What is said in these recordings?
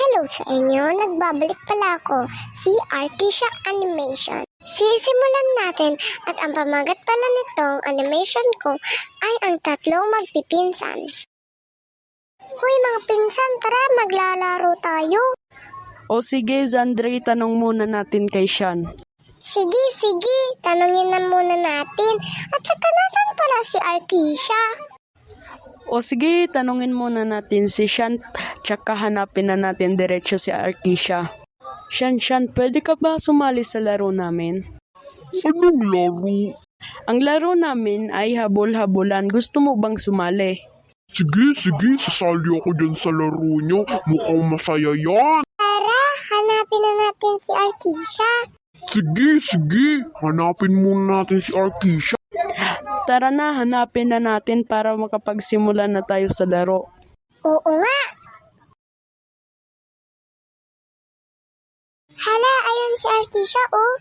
Hello sa inyo, nagbabalik pala ako, si Artisha Animation. Sisimulan natin at ang pamagat pala nitong animation ko ay ang tatlong magpipinsan. Hoy mga pinsan, tara maglalaro tayo. O sige, Zandre, tanong muna natin kay Sean. Sige, tanungin na muna natin. At saka nasan pala si Artisha? O sige, tanungin muna natin si Sean, tsaka hanapin na natin diretso si Artisha. Sean, pwede ka ba sumali sa laro namin? Anong laro? Ang laro namin ay habol-habulan. Gusto mo bang sumali? Sige, sasali ako dyan sa laro nyo. Mukhang masaya yan. Tara, hanapin na natin si Artisha. Sige, hanapin muna natin si Artisha. Tara na, hanapin na natin para makapagsimula na tayo sa laro. Oo nga. Hala, ayun si Artisha, oh.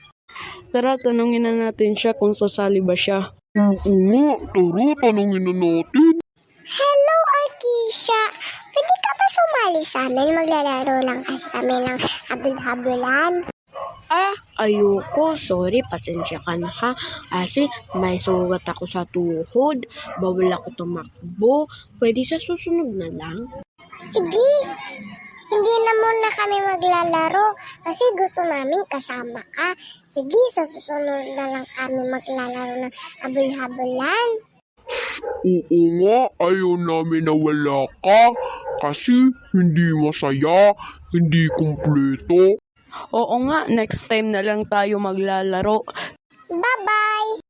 Tara, tanungin na natin siya kung sasali ba siya. Oo nga, tara, tanungin na natin. Hello, Artisha. Pwede ka ba sumali sa amin? Maglalaro lang kasi kami ng habol-habulan. Ayoko. Sorry, pasensya ka na ha. Kasi may sugat ako sa tuhod. Bawal ako tumakbo. Pwede sa susunod na lang. Sige, hindi na muna kami maglalaro kasi gusto namin kasama ka. Sige, sa susunod na lang kami maglalaro ng habol-habulan. Oo nga, ayaw namin na wala ka. Kasi hindi masaya, hindi kumpleto. Oo nga, next time na lang tayo maglalaro. Bye-bye!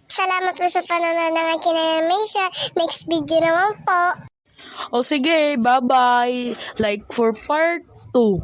Salamat po sa panonood ng aking animation. Next video naman po. O sige, bye-bye. Like for part 2.